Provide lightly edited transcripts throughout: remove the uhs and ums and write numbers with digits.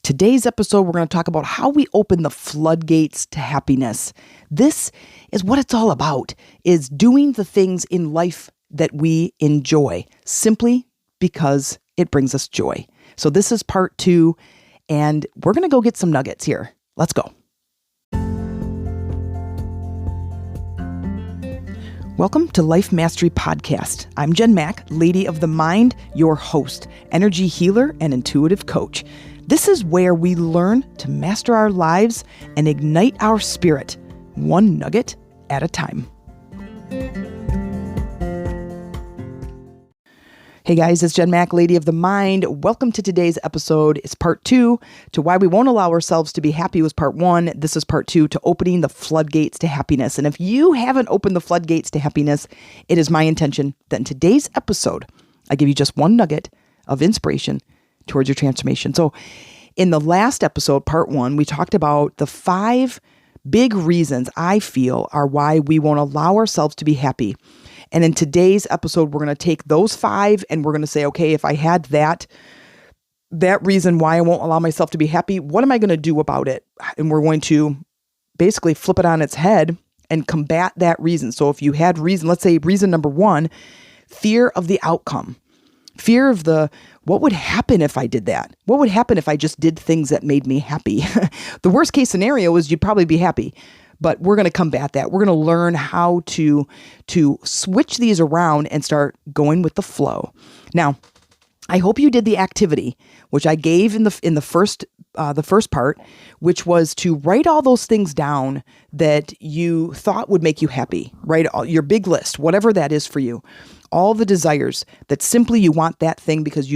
Today's episode, we're going to talk about how we open the floodgates to happiness. This is what it's all about, is doing the things in life that we enjoy simply because it brings us joy. So this is part 2, and we're going to go get some nuggets here. Let's go. Welcome to Life Mastery Podcast. I'm Jen Mack, Lady of the Mind, your host, energy healer, and intuitive coach. This is where we learn to master our lives and ignite our spirit, one nugget at a time. Hey guys, it's Jen Mack, Lady of the Mind. Welcome to today's episode. It's part 2 to why we won't allow ourselves to be happy was part 1. This is part 2 to opening the floodgates to happiness. And if you haven't opened the floodgates to happiness, it is my intention that in today's episode, I give you just one nugget of inspiration towards your transformation. So in the last episode, part 1, we talked about the 5 big reasons I feel are why we won't allow ourselves to be happy. And in today's episode, we're going to take those 5 and we're going to say, okay, if I had that reason why I won't allow myself to be happy, what am I going to do about it? And we're going to basically flip it on its head and combat that reason. So if you had reason, let's say reason number 1, fear of the outcome, fear of what would happen if I did that? What would happen if I just did things that made me happy? The worst case scenario is you'd probably be happy. But we're going to combat that. We're going to learn how to switch these around and start going with the flow. Now, I hope you did the activity, which I gave in the first part, which was to write all those things down that you thought would make you happy. Write your big list, whatever that is for you. All the desires that simply you want that thing because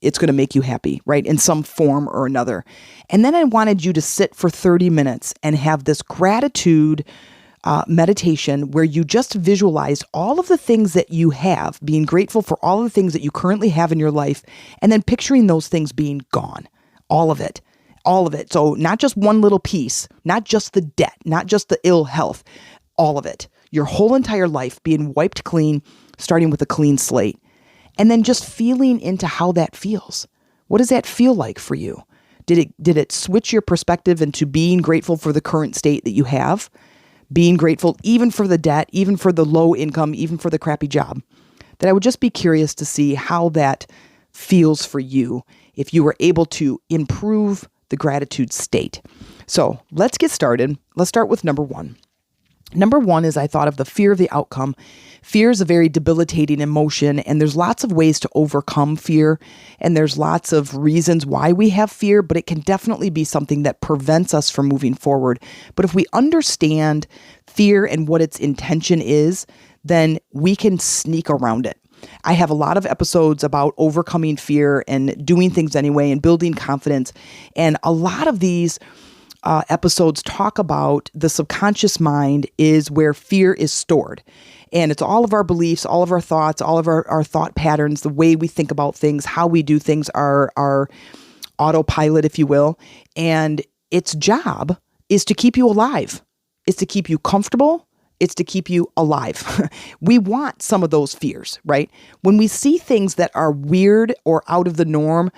it's going to make you happy, right? In some form or another. And then I wanted you to sit for 30 minutes and have this gratitude meditation where you just visualize all of the things that you have, being grateful for all of the things that you currently have in your life, and then picturing those things being gone. All of it. All of it. So not just one little piece, not just the debt, not just the ill health, all of it. Your whole entire life being wiped clean, starting with a clean slate, and then just feeling into how that feels. What does that feel like for you? Did it switch your perspective into being grateful for the current state that you have? Being grateful even for the debt, even for the low income, even for the crappy job? That I would just be curious to see how that feels for you if you were able to improve the gratitude state. So let's get started. Let's start with number 1. Number 1 is I thought of the fear of the outcome. Fear is a very debilitating emotion, and there's lots of ways to overcome fear, and there's lots of reasons why we have fear, but it can definitely be something that prevents us from moving forward. But if we understand fear and what its intention is, then we can sneak around it. I have a lot of episodes about overcoming fear and doing things anyway and building confidence, and a lot of these episodes talk about the subconscious mind is where fear is stored. And it's all of our beliefs, all of our thoughts, all of our thought patterns, the way we think about things, how we do things, our autopilot, if you will. And its job is to keep you alive. It's to keep you comfortable. It's to keep you alive. We want some of those fears, right? When we see things that are weird or out of the norm,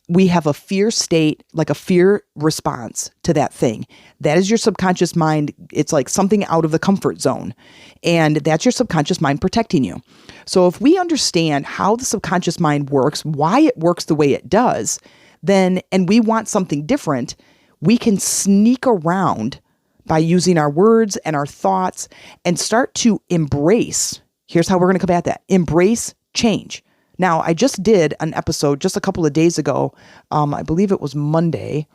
we have a fear state, like a fear response to that thing. That is your subconscious mind. It's like something out of the comfort zone. And that's your subconscious mind protecting you. So if we understand how the subconscious mind works, why it works the way it does, then, and we want something different, we can sneak around by using our words and our thoughts and start to embrace. Here's how we're going to combat that. Embrace change. Now, I just did an episode just a couple of days ago. I believe it was Monday,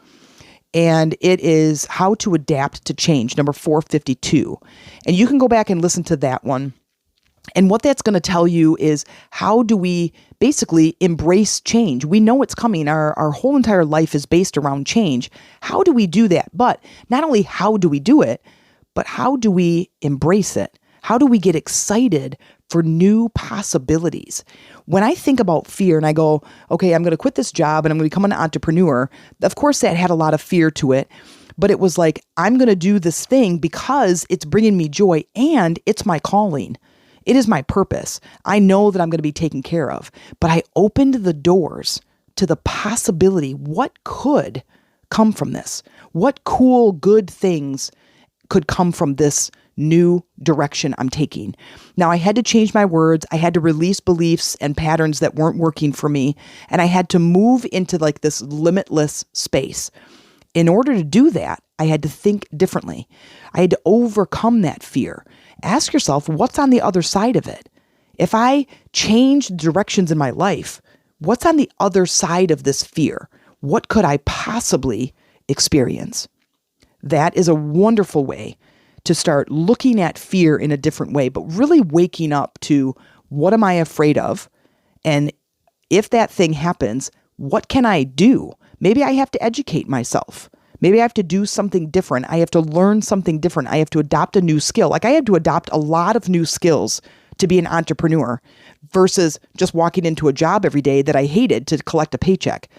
and it is how to adapt to change, number 452. And you can go back and listen to that one. And what that's going to tell you is how do we basically embrace change? We know it's coming. Our whole entire life is based around change. How do we do that? But not only how do we do it, but how do we embrace it? How do we get excited for new possibilities? When I think about fear and I go, okay, I'm going to quit this job and I'm going to become an entrepreneur, of course that had a lot of fear to it, but it was like, I'm going to do this thing because it's bringing me joy and it's my calling. It is my purpose. I know that I'm going to be taken care of, but I opened the doors to the possibility, what could come from this? What cool, good things could come from this new direction I'm taking? Now, I had to change my words. I had to release beliefs and patterns that weren't working for me. And I had to move into like this limitless space. In order to do that, I had to think differently. I had to overcome that fear. Ask yourself, what's on the other side of it? If I change directions in my life, what's on the other side of this fear? What could I possibly experience? That is a wonderful way to start looking at fear in a different way, but really waking up to, what am I afraid of? And if that thing happens, what can I do? Maybe I have to educate myself. Maybe I have to do something different. I have to learn something different. I have to adopt a new skill. Like I had to adopt a lot of new skills to be an entrepreneur versus just walking into a job every day that I hated to collect a paycheck.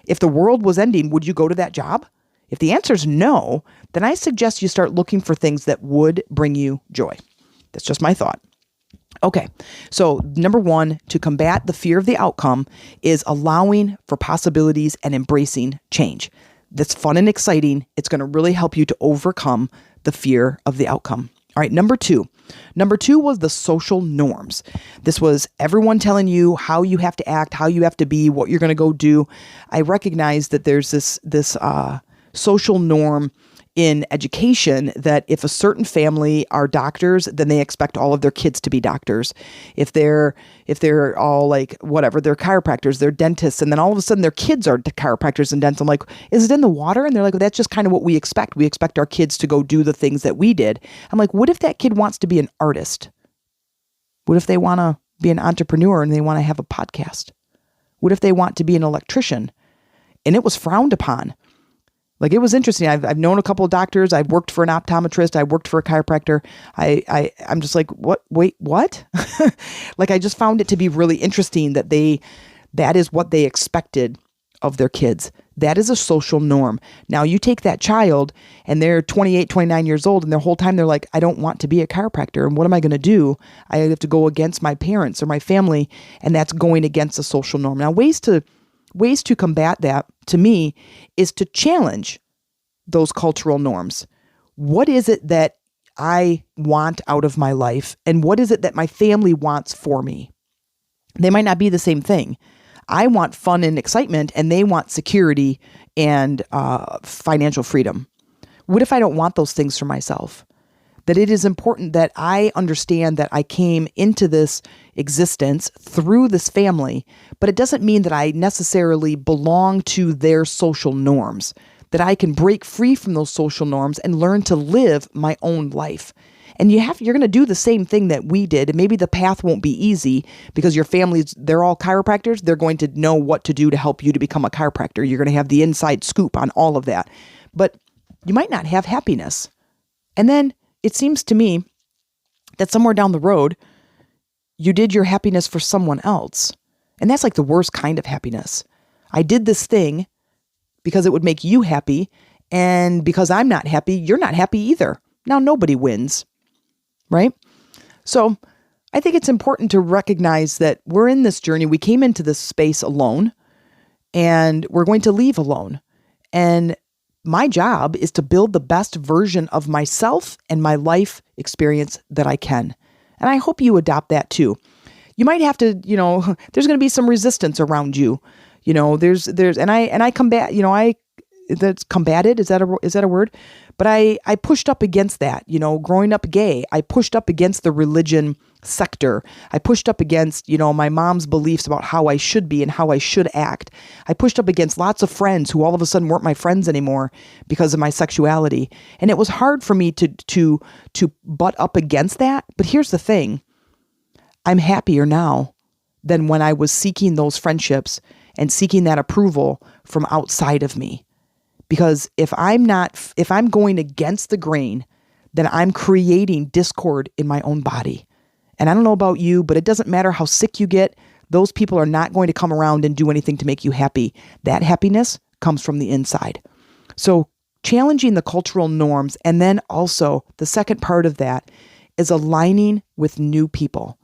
If the world was ending, would you go to that job? If the answer is no, then I suggest you start looking for things that would bring you joy. That's just my thought. Okay, so number one, to combat the fear of the outcome is allowing for possibilities and embracing change. That's fun and exciting. It's going to really help you to overcome the fear of the outcome. All right, number two. Number two was the social norms. This was everyone telling you how you have to act, how you have to be, what you're going to go do. I recognize that there's this social norm in education that if a certain family are doctors, then they expect all of their kids to be doctors. If they're all like whatever, they're chiropractors, they're dentists, and then all of a sudden their kids are chiropractors and dentists. I'm like, is it in the water? And they're like, well, that's just kind of what we expect. We expect our kids to go do the things that we did. I'm like, what if that kid wants to be an artist? What if they want to be an entrepreneur and they want to have a podcast? What if they want to be an electrician? And it was frowned upon. Like, it was interesting. I've known a couple of doctors. I've worked for an optometrist. I worked for a chiropractor. I'm just like, what? Wait, what? Like, I just found it to be really interesting that that is what they expected of their kids. That is a social norm. Now, you take that child and they're 28, 29 years old, and their whole time they're like, I don't want to be a chiropractor. And what am I going to do? I have to go against my parents or my family. And that's going against the social norm. Now, ways to combat that, to me, is to challenge those cultural norms. What is it that I want out of my life? And what is it that my family wants for me? They might not be the same thing. I want fun and excitement, and they want security and financial freedom. What if I don't want those things for myself? That it is important that I understand that I came into this existence through this family, but it doesn't mean that I necessarily belong to their social norms, that I can break free from those social norms and learn to live my own life. And you're going to do the same thing that we did. And maybe the path won't be easy because your family's, they're all chiropractors. They're going to know what to do to help you to become a chiropractor. You're going to have the inside scoop on all of that. But you might not have happiness. And then it seems to me that somewhere down the road, you did your happiness for someone else. And that's like the worst kind of happiness. I did this thing because it would make you happy. And because I'm not happy, you're not happy either. Now, nobody wins, right? So I think it's important to recognize that we're in this journey. We came into this space alone, and we're going to leave alone. And my job is to build the best version of myself and my life experience that I can. And I hope you adopt that too. You might have to, there's going to be some resistance around you. And I combat, that's combated. Is that a word? But I pushed up against that, growing up gay. I pushed up against the religion sector. I pushed up against, my mom's beliefs about how I should be and how I should act. I pushed up against lots of friends who all of a sudden weren't my friends anymore because of my sexuality. And it was hard for me to butt up against that. But here's the thing. I'm happier now than when I was seeking those friendships and seeking that approval from outside of me. Because if I'm going against the grain, then I'm creating discord in my own body. And I don't know about you, but it doesn't matter how sick you get. Those people are not going to come around and do anything to make you happy. That happiness comes from the inside. So challenging the cultural norms. And then also the second part of that is aligning with new people.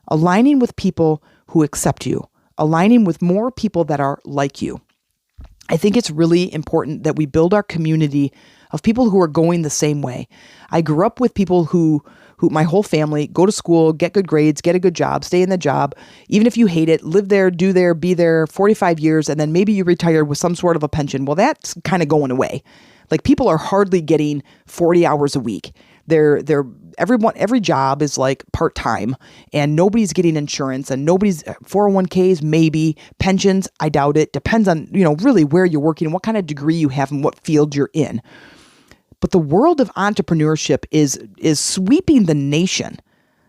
Aligning with people who accept you. Aligning with more people that are like you. I think it's really important that we build our community of people who are going the same way. I grew up with people who my whole family go to school, get good grades, get a good job, stay in the job. Even if you hate it, live there, do there, be there 45 years, and then maybe you retire with some sort of a pension. Well, that's kind of going away. Like, people are hardly getting 40 hours a week. Every job is like part-time, and nobody's getting insurance, and nobody's 401ks, maybe pensions. I doubt it. Depends on, really where you're working and what kind of degree you have and what field you're in. But the world of entrepreneurship is sweeping the nation.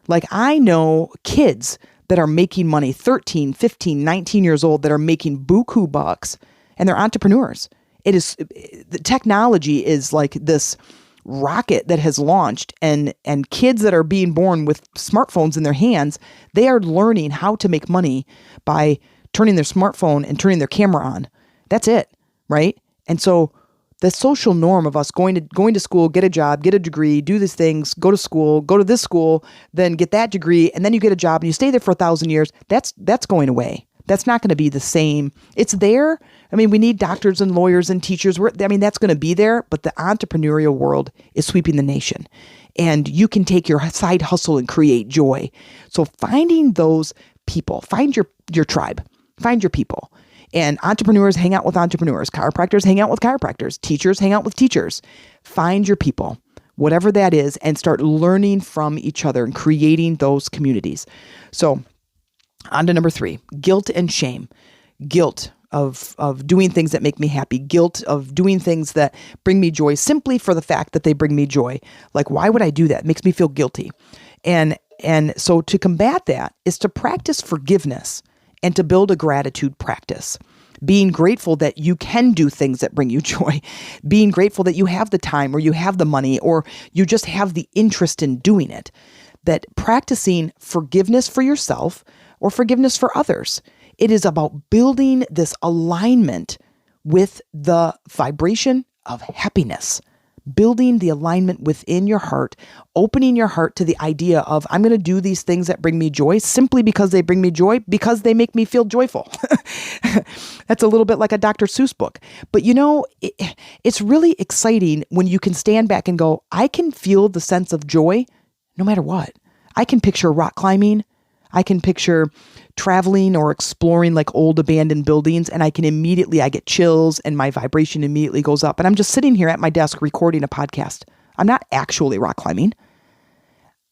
Like, I know kids that are making money, 13, 15, 19 years old, that are making buku bucks, and they're entrepreneurs. The technology is like this rocket that has launched, and kids that are being born with smartphones in their hands, they are learning how to make money by turning their smartphone and turning their camera on. That's it, right? And so the social norm of us going to school, get a job, get a degree, do these things, go to school, go to this school, then get that degree, and then you get a job and you stay there for 1,000 years, that's going away. That's not going to be the same. It's there. I mean, we need doctors and lawyers and teachers. That's going to be there, but the entrepreneurial world is sweeping the nation. And you can take your side hustle and create joy. So finding those people, find your tribe, find your people. And entrepreneurs hang out with entrepreneurs. Chiropractors hang out with chiropractors. Teachers hang out with teachers. Find your people, whatever that is, and start learning from each other and creating those communities. So on to number 3, guilt and shame. Guilt of doing things that make me happy. Guilt of doing things that bring me joy simply for the fact that they bring me joy. Like, why would I do that? It makes me feel guilty. And so to combat that is to practice forgiveness and to build a gratitude practice. Being grateful that you can do things that bring you joy. Being grateful that you have the time, or you have the money, or you just have the interest in doing it. That practicing forgiveness for yourself or forgiveness for others. It is about building this alignment with the vibration of happiness, building the alignment within your heart, opening your heart to the idea of, I'm going to do these things that bring me joy simply because they bring me joy, because they make me feel joyful. That's a little bit like a Dr. Seuss book. But it's really exciting when you can stand back and go, I can feel the sense of joy no matter what. I can picture rock climbing. I can picture traveling or exploring like old abandoned buildings, and I get chills and my vibration immediately goes up. And I'm just sitting here at my desk recording a podcast. I'm not actually rock climbing.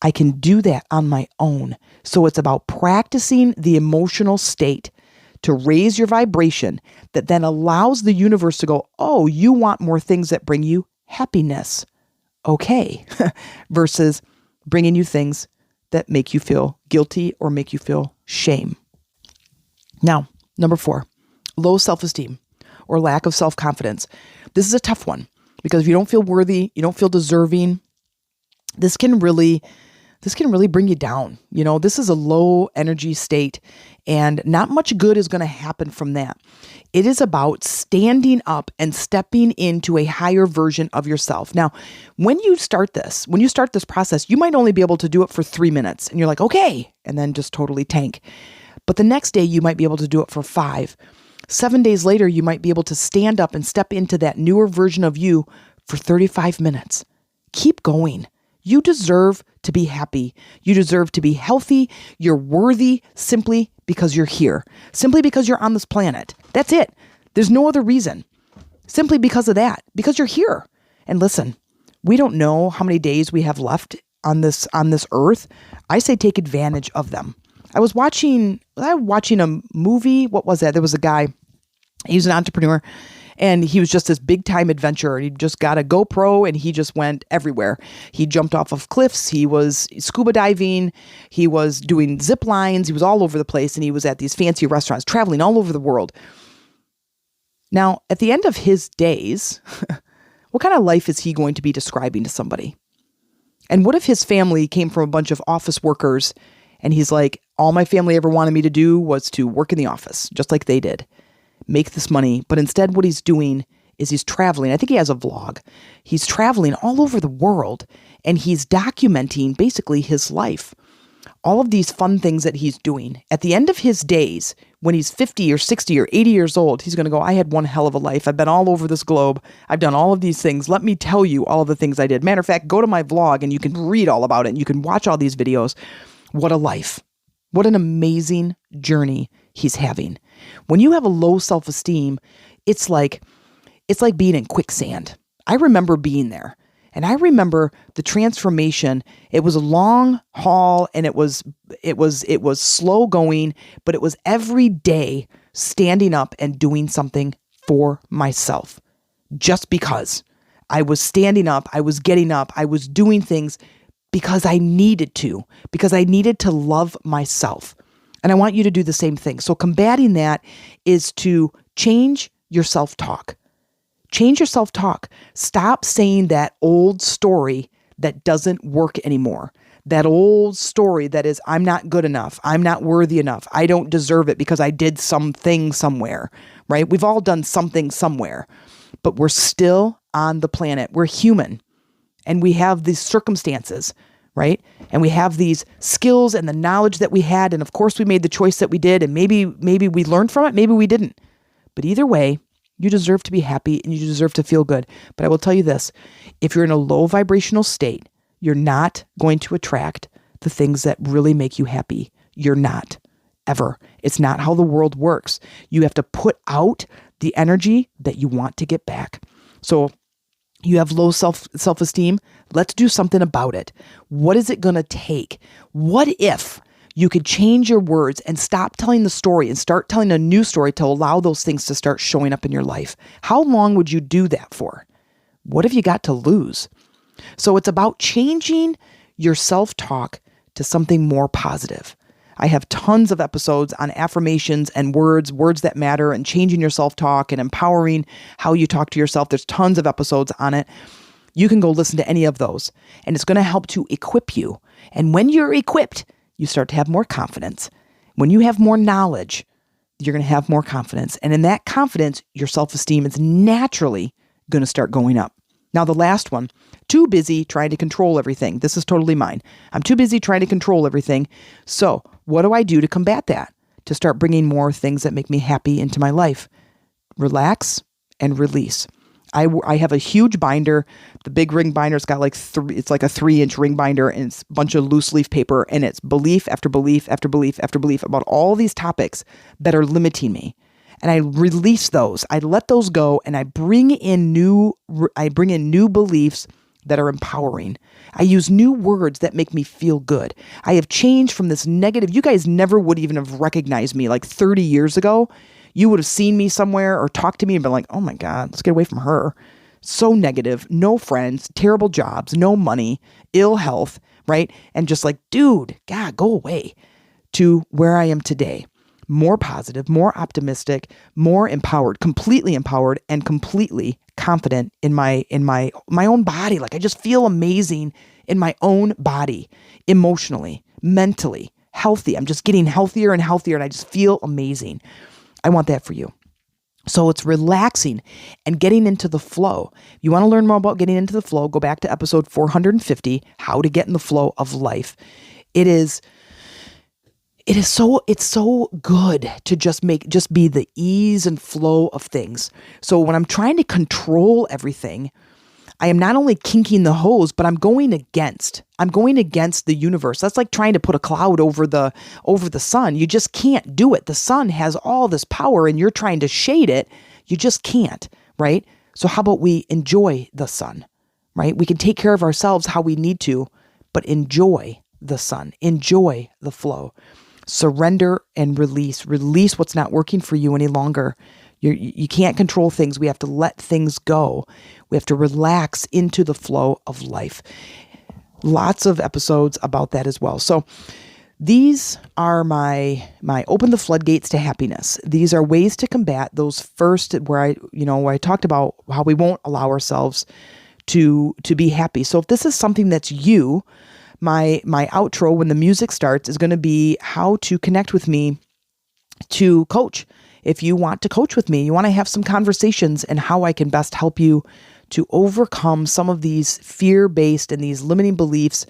I can do that on my own. So it's about practicing the emotional state to raise your vibration that then allows the universe to go, oh, you want more things that bring you happiness. Okay. Versus bringing you things that make you feel guilty or make you feel shame. Now, number 4, low self-esteem or lack of self-confidence. This is a tough one because if you don't feel worthy, you don't feel deserving, this can really bring you down. This is a low energy state, and not much good is going to happen from that. It is about standing up and stepping into a higher version of yourself. Now, when you start this process, you might only be able to do it for 3 minutes, and you're like, okay, and then just totally tank. But the next day, you might be able to do it for 5. 7 days later, you might be able to stand up and step into that newer version of you for 35 minutes. Keep going. You deserve to be happy. You deserve to be healthy. You're worthy simply because you're here. Simply because you're on this planet. That's it. There's no other reason. Simply because of that. Because you're here. And listen, we don't know how many days we have left on this earth. I say take advantage of them. I was watching a movie. What was that? There was a guy. He was an entrepreneur. And he was just this big time adventurer. He just got a GoPro and he just went everywhere. He jumped off of cliffs. He was scuba diving. He was doing zip lines. He was all over the place. And he was at these fancy restaurants, traveling all over the world. Now, at the end of his days, what kind of life is he going to be describing to somebody? And what if his family came from a bunch of office workers and he's like, all my family ever wanted me to do was to work in the office, just like they did. Make this money. But instead what he's doing is he's traveling. I think he has a vlog. He's traveling all over the world and he's documenting basically his life. all of these fun things that he's doing. At the end of his days, when he's 50 or 60 or 80 years old, he's going to go, I had one hell of a life. I've been all over this globe. I've done all of these things. Let me tell you all of the things I did. Matter of fact, go to my vlog and you can read all about it and you can watch all these videos. What a life. What an amazing journey he's having. When you have a low self-esteem, it's like being in quicksand. I remember being there. And I remember the transformation. It was a long haul and it was slow going, but it was every day standing up and doing something for myself. Just because I was standing up, I was getting up, I was doing things because I needed to love myself. And I want you to do the same thing. So combating that is to change your self-talk. Change your self-talk. Stop saying that old story that doesn't work anymore. That old story that is, I'm not good enough. I'm not worthy enough. I don't deserve it because I did something somewhere, right? We've all done something somewhere, but we're still on the planet. We're human and we have these circumstances, right? And we have these skills and the knowledge that we had. And of course we made the choice that we did. And maybe we learned from it. Maybe we didn't. But either way, you deserve to be happy and you deserve to feel good. But I will tell you this, if you're in a low vibrational state, you're not going to attract the things that really make you happy. You're not, ever. It's not how the world works. You have to put out the energy that you want to get back. So you have low self-esteem. Let's do something about it. What is it going to take? What if you could change your words and stop telling the story and start telling a new story to allow those things to start showing up in your life? How long would you do that for? What have you got to lose? So it's about changing your self-talk to something more positive. I have tons of episodes on affirmations and words that matter, and changing your self-talk and empowering how you talk to yourself. There's tons of episodes on it. You can go listen to any of those, and it's going to help to equip you. And when you're equipped, you start to have more confidence. When you have more knowledge, you're going to have more confidence. And in that confidence, your self-esteem is naturally going to start going up. Now, the last one, too busy trying to control everything. This is totally mine. I'm too busy trying to control everything. So what do I do to combat that? To start bringing more things that make me happy into my life? Relax and release. I have a huge binder. The big ring binder's got it's like a 3-inch ring binder, and it's a bunch of loose leaf paper, and it's belief after belief after belief after belief about all these topics that are limiting me. And I release those. I let those go, and I bring in new beliefs that are empowering. I use new words that make me feel good. I have changed from this negative. You guys never would even have recognized me like 30 years ago. You would have seen me somewhere or talked to me and been like, oh my God, let's get away from her. So negative, no friends, terrible jobs, no money, ill health, right? And just like, dude, God, go away. To where I am today. More positive, more optimistic, more empowered, and completely confident in my own body. Like I just feel amazing in my own body, emotionally, mentally, healthy. I'm just getting healthier and healthier, and I just feel amazing. I want that for you. So it's relaxing and getting into the flow. You want to learn more about getting into the flow, go back to episode 450, how to get in the flow of life. It's so good to just be the ease and flow of things. So when I'm trying to control everything, I am not only kinking the hose, but I'm going against the universe. That's like trying to put a cloud over the sun. You just can't do it. The sun has all this power and you're trying to shade it. You just can't, right? So how about we enjoy the sun, right? We can take care of ourselves how we need to, but enjoy the sun, enjoy the flow. Surrender and release. Release what's not working for you any longer. You can't control things. We have to let things go. We have to relax into the flow of life. Lots of episodes about that as well. So these are my open the floodgates to happiness. These are ways to combat those first where I talked about how we won't allow ourselves to be happy. So if this is something that's you, my outro when the music starts is going to be how to connect with me to coach. If you want to coach with me, you want to have some conversations and how I can best help you to overcome some of these fear-based and these limiting beliefs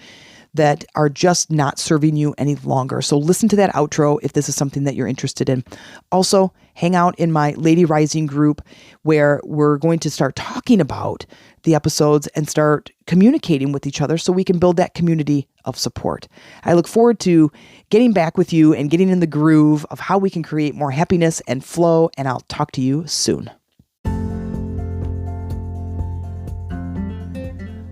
that are just not serving you any longer. So listen to that outro if this is something that you're interested in. Also, hang out in my Lady Rising group where we're going to start talking about the episodes and start communicating with each other so we can build that community of support. I look forward to getting back with you and getting in the groove of how we can create more happiness and flow, and I'll talk to you soon.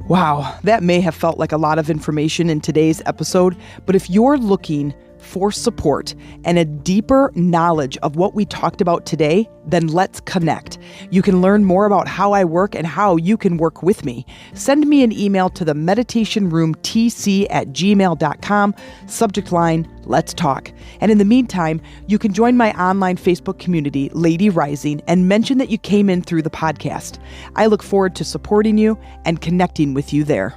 Wow, that may have felt like a lot of information in today's episode, but if you're looking for support and a deeper knowledge of what we talked about today, then let's connect. You can learn more about how I work and how you can work with me. Send me an email to the meditationroomtc@gmail.com, subject line, let's talk. And in the meantime, you can join my online Facebook community, Lady Rising, and mention that you came in through the podcast. I look forward to supporting you and connecting with you there.